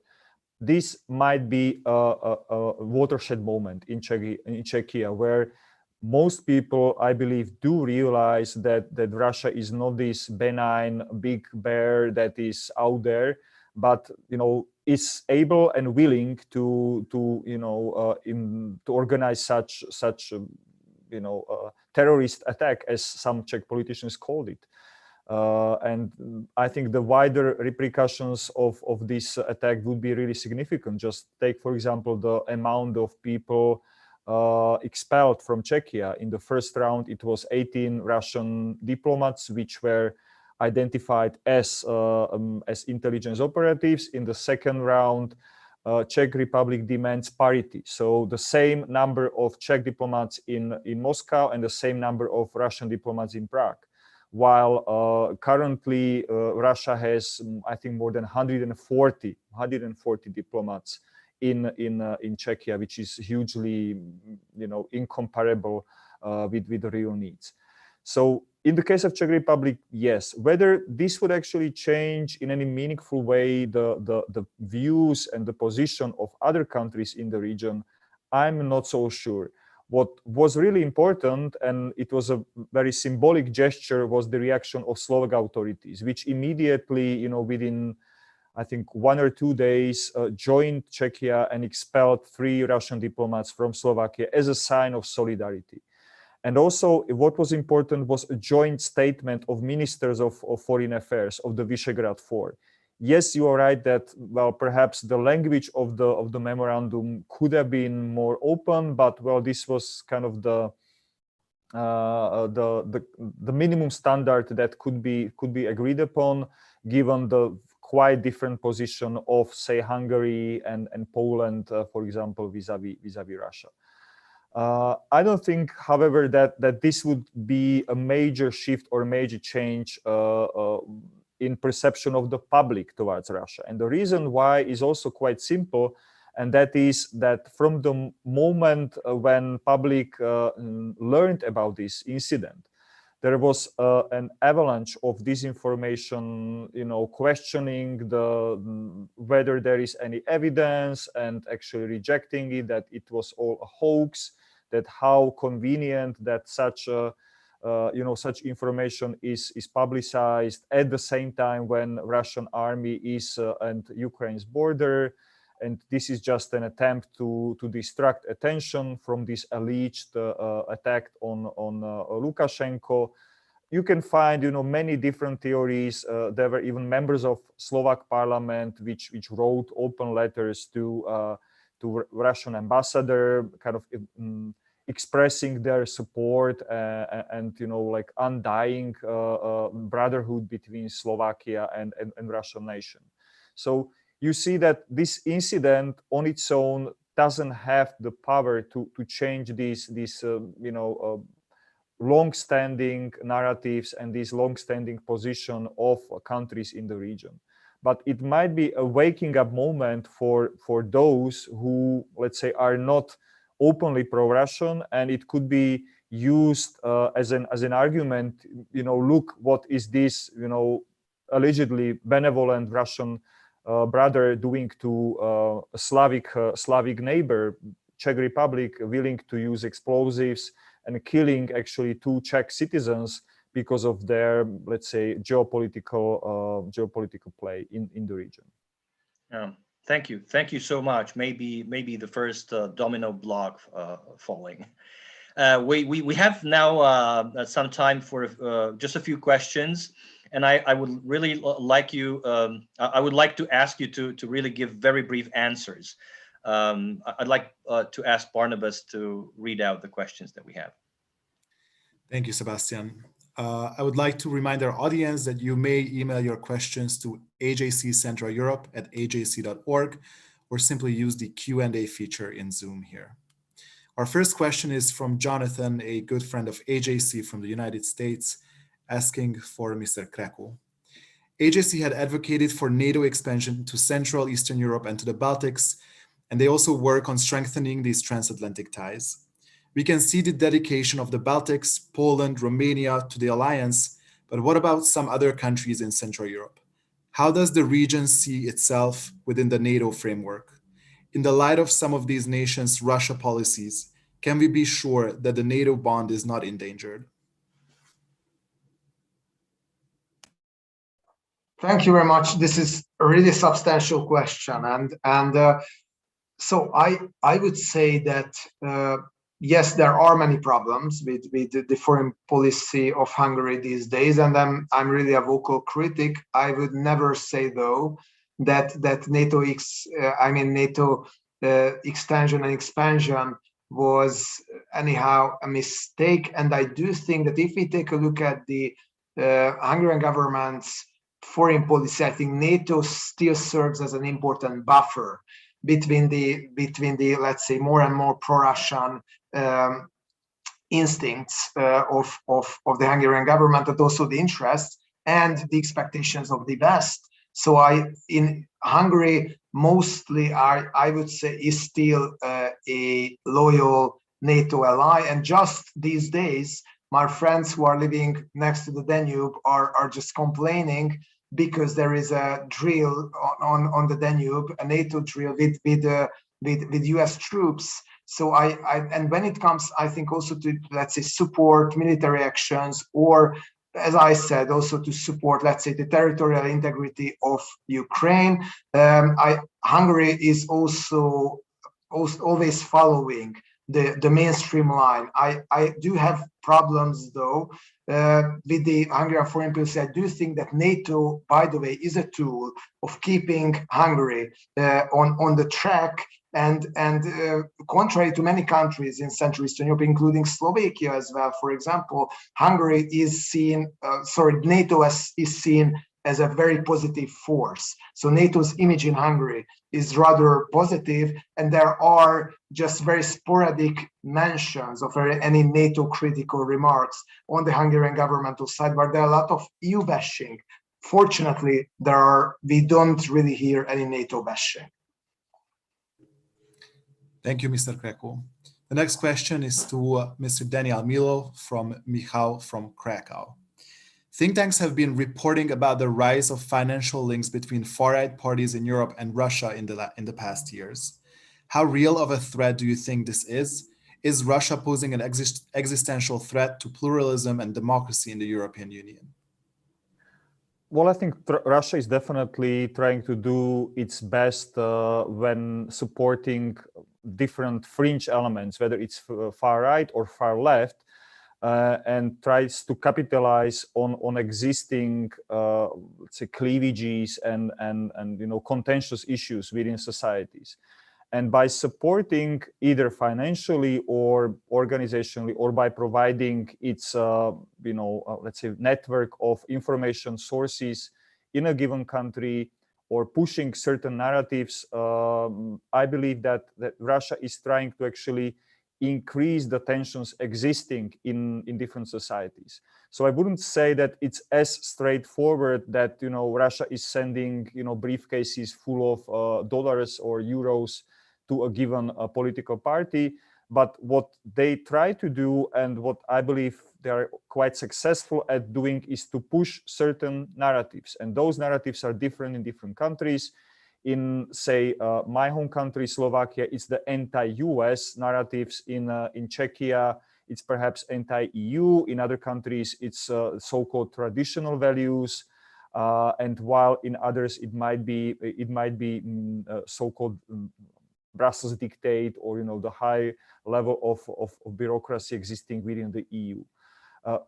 This might be a watershed moment in Czechia, where most people, I believe, do realize that Russia is not this benign big bear that is out there, but is able and willing to organize such terrorist attack, as some Czech politicians called it. And I think the wider repercussions of this attack would be really significant. Just take, for example, the amount of people expelled from Czechia. In the first round, it was 18 Russian diplomats, which were identified as intelligence operatives. In the second round, Czech Republic demands parity. So the same number of Czech diplomats in Moscow and the same number of Russian diplomats in Prague. While currently Russia has, I think, more than 140 diplomats in Czechia, which is hugely, incomparable with the real needs. So in the case of Czech Republic, yes. Whether this would actually change in any meaningful way the views and the position of other countries in the region, I'm not so sure. What was really important, and it was a very symbolic gesture, was the reaction of Slovak authorities, which immediately, within, I think, 1 or 2 days, joined Czechia and expelled 3 Russian diplomats from Slovakia as a sign of solidarity. And also what was important was a joint statement of ministers of foreign affairs of the Visegrad Four. Yes, you are right that, well, perhaps the language of the memorandum could have been more open, but well, this was kind of the minimum standard that could be agreed upon, given the quite different position of, say, Hungary and Poland, for example, vis-a-vis Russia. I don't think, however, that this would be a major shift or major change in perception of the public towards Russia. And the reason why is also quite simple, and that is that from the moment when public learned about this incident, there was an avalanche of disinformation, questioning whether there is any evidence and actually rejecting it, that it was all a hoax, that how convenient that such such information is publicized at the same time when Russian army is at Ukraine's border. And this is just an attempt to distract attention from this alleged attack on Lukashenko. You can find, many different theories. There were even members of Slovak parliament which wrote open letters to Russian ambassador, kind of expressing their support and like undying brotherhood between Slovakia and Russian nation. So you see that this incident on its own doesn't have the power to change these long-standing narratives and this long-standing position of countries in the region. But it might be a waking up moment for those who, let's say, are not openly pro-Russian, and it could be used as an argument. Look, what is this, allegedly benevolent Russian brother doing to a Slavic neighbor, Czech Republic, willing to use explosives and killing actually 2 Czech citizens because of their, let's say, geopolitical play in the region. Thank you so much. Maybe the first domino block falling. We have now some time for just a few questions, and I would really like you. I would like to ask you to really give very brief answers. I'd like to ask Barnabas to read out the questions that we have. Thank you, Sebastian. I would like to remind our audience that you may email your questions to ajccentraleurope@ajc.org or simply use the Q&A feature in Zoom here. Our first question is from Jonathan, a good friend of AJC from the United States, asking for Mr. Krekó. AJC had advocated for NATO expansion to Central Eastern Europe and to the Baltics, and they also work on strengthening these transatlantic ties. We can see the dedication of the Baltics, Poland, Romania to the alliance, but what about some other countries in Central Europe? How does the region see itself within the NATO framework? In the light of some of these nations' Russia policies, can we be sure that the NATO bond is not endangered? Thank you very much. This is a really substantial question, so I would say that yes, there are many problems with the foreign policy of Hungary these days, and I'm really a vocal critic. I would never say though that NATO extension and expansion was anyhow a mistake. And I do think that if we take a look at the Hungarian government's foreign policy, I think NATO still serves as an important buffer between the let's say more and more pro-Russian instincts of the Hungarian government, but also the interests and the expectations of the West. So in Hungary, mostly I would say is still a loyal NATO ally, and just these days, my friends who are living next to the Danube are just complaining because there is a drill on the Danube, a NATO drill with US troops. So and when it comes, I think also to, let's say, support military actions, or as I said, also to support, let's say, the territorial integrity of Ukraine. Hungary is also always following the mainstream line. I do have problems though with the Hungarian foreign policy. I do think that NATO, by the way, is a tool of keeping Hungary on the track. And contrary to many countries in Central Eastern Europe, including Slovakia as well, for example, Hungary is seen, NATO is seen as a very positive force. So NATO's image in Hungary is rather positive, and there are just very sporadic mentions of any NATO critical remarks on the Hungarian governmental side, but there are a lot of EU bashing. Fortunately, we don't really hear any NATO bashing. Thank you, Mr. Krekó. The next question is to Mr. Daniel Milo from Michał from Krakow. Think tanks have been reporting about the rise of financial links between far-right parties in Europe and Russia in the past years. How real of a threat do you think this is? Is Russia posing an existential threat to pluralism and democracy in the European Union? Well, I think Russia is definitely trying to do its best when supporting different fringe elements, whether it's far right or far left, and tries to capitalize on existing, let's say, cleavages and contentious issues within societies. And by supporting either financially or organizationally, or by providing its, let's say, network of information sources in a given country, or pushing certain narratives, I believe that Russia is trying to actually increase the tensions existing in different societies. So I wouldn't say that it's as straightforward that Russia is sending briefcases full of dollars or euros to a given political party. But what they try to do, and what I believe they are quite successful at doing, is to push certain narratives. And those narratives are different in different countries. In, say, my home country, Slovakia, it's the anti-US narratives. In Czechia, it's perhaps anti-EU. In other countries, it's so-called traditional values. And while in others, it might be so-called Brussels dictate, or the high level of bureaucracy existing within the EU.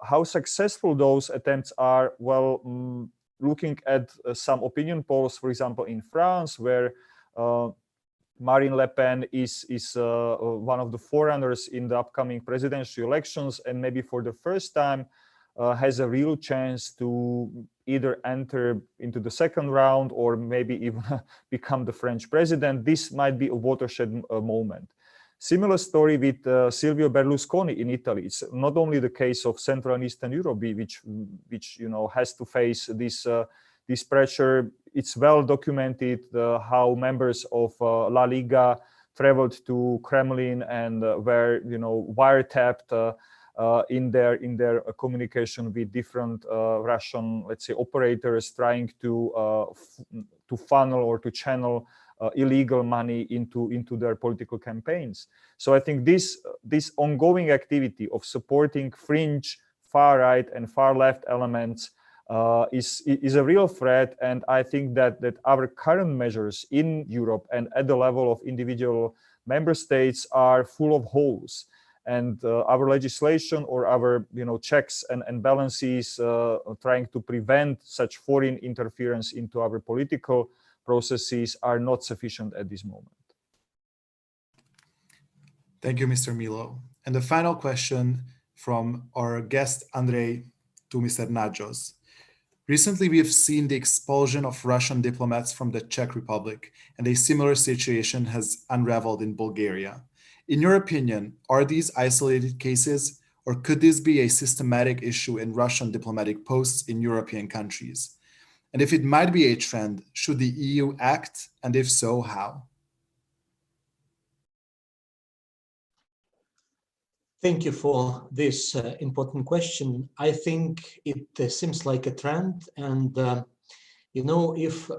How successful those attempts are, well, looking at some opinion polls, for example, in France, where Marine Le Pen is one of the forerunners in the upcoming presidential elections, and maybe for the first time has a real chance to either enter into the second round or maybe even become the French president. This might be a watershed moment. Similar story with Silvio Berlusconi in Italy. It's not only the case of Central and Eastern Europe, which has to face this pressure. It's well documented how members of La Liga traveled to Kremlin and were wiretapped in their communication with different Russian, let's say, operators trying to funnel or to channel illegal money into their political campaigns. So I think this ongoing activity of supporting fringe, far right and far left elements is a real threat. And I think that our current measures in Europe and at the level of individual member states are full of holes. And our legislation or our checks and balances trying to prevent such foreign interference into our political processes are not sufficient at this moment. Thank you, Mr. Milo. And the final question from our guest Andrii to Mr. Nadzhos. Recently, we have seen the expulsion of Russian diplomats from the Czech Republic, and a similar situation has unraveled in Bulgaria. In your opinion, are these isolated cases, or could this be a systematic issue in Russian diplomatic posts in European countries? And if it might be a trend, should the EU act, and if so, how? Thank you for this important question. I think it seems like a trend, and if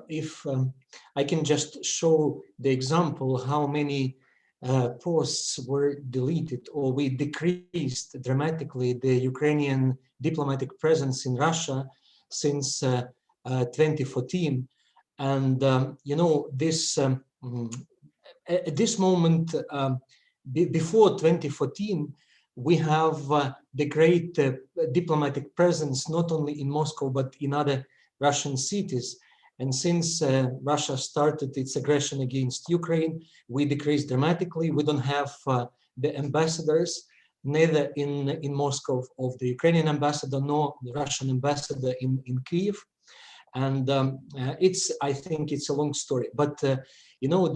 I can just show the example how many posts were deleted, or we decreased dramatically the Ukrainian diplomatic presence in Russia since 2014, and this at this moment before 2014, we have the great diplomatic presence not only in Moscow but in other Russian cities. And since Russia started its aggression against Ukraine, we decreased dramatically. We don't have the ambassadors, neither in Moscow of the Ukrainian ambassador nor the Russian ambassador in Kyiv. And I think it's a long story. But you know,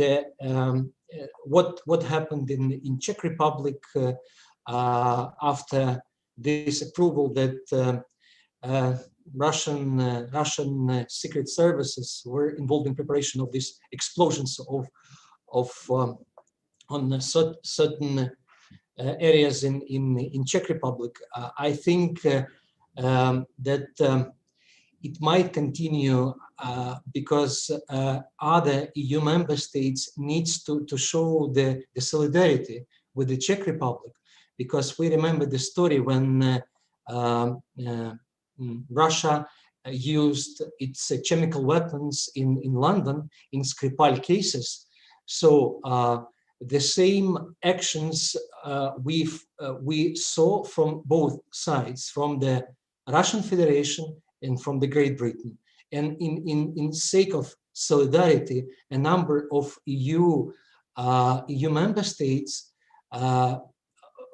what happened in Czech Republic after this approval that Russian secret services were involved in preparation of these explosions on certain areas in Czech Republic. I think that it might continue because other EU member states needs to show the solidarity with the Czech Republic, because we remember the story when Russia used its chemical weapons in London in Skripal cases. So the same actions we saw from both sides, from the Russian Federation and from the Great Britain. And in sake of solidarity, a number of EU member states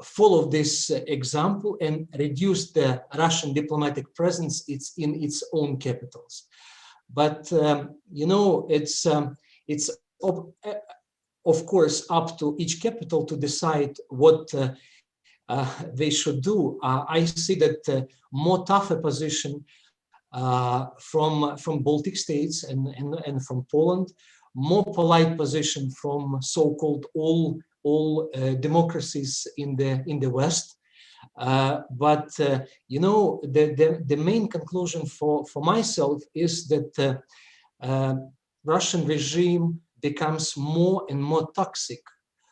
followed this example and reduced the Russian diplomatic presence in its own capitals. But you know, it's of course up to each capital to decide what they should do. I see that more tougher position from Baltic states and from Poland, more polite position from so-called all democracies in the West. But you know, the main conclusion for myself is that Russian regime becomes more and more toxic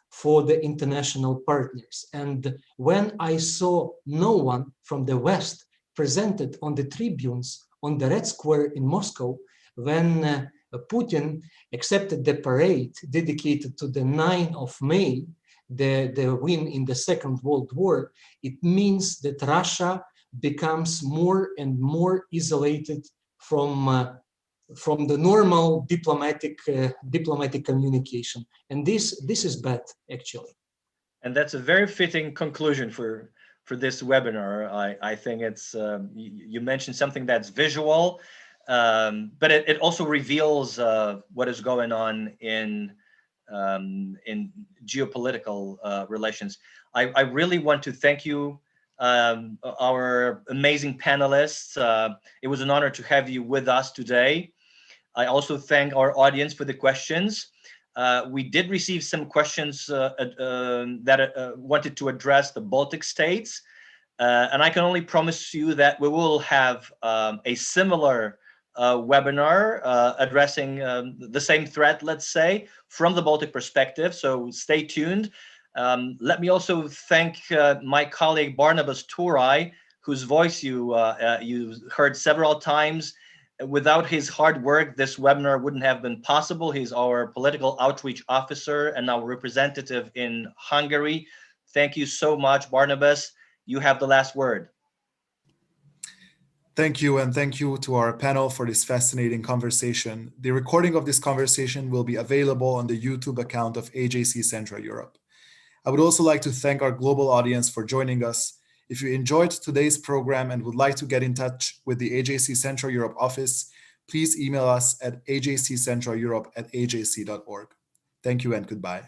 for the international partners. And when I saw no one from the West presented on the tribunes on the Red Square in Moscow, when Putin accepted the parade dedicated to the 9th of May, the win in the Second World War, it means that Russia becomes more and more isolated from the normal diplomatic communication, and this is bad, actually. And that's a very fitting conclusion for this webinar. I think it's you mentioned something that's visual, but it also reveals what is going on in geopolitical relations. I really want to thank you, our amazing panelists. It was an honor to have you with us today. I also thank our audience for the questions. We did receive some questions that wanted to address the Baltic states. And I can only promise you that we will have a similar webinar addressing the same threat, let's say, from the Baltic perspective. So stay tuned. Let me also thank my colleague Barnabas Turai, whose voice you heard several times. Without his hard work, this webinar wouldn't have been possible. He's our political outreach officer and our representative in Hungary. Thank you so much, Barnabas. You have the last word. Thank you, and thank you to our panel for this fascinating conversation. The recording of this conversation will be available on the YouTube account of AJC Central Europe. I would also like to thank our global audience for joining us. If you enjoyed today's program and would like to get in touch with the AJC Central Europe office, please email us at ajccentraleurope@ajc.org. Thank you and goodbye.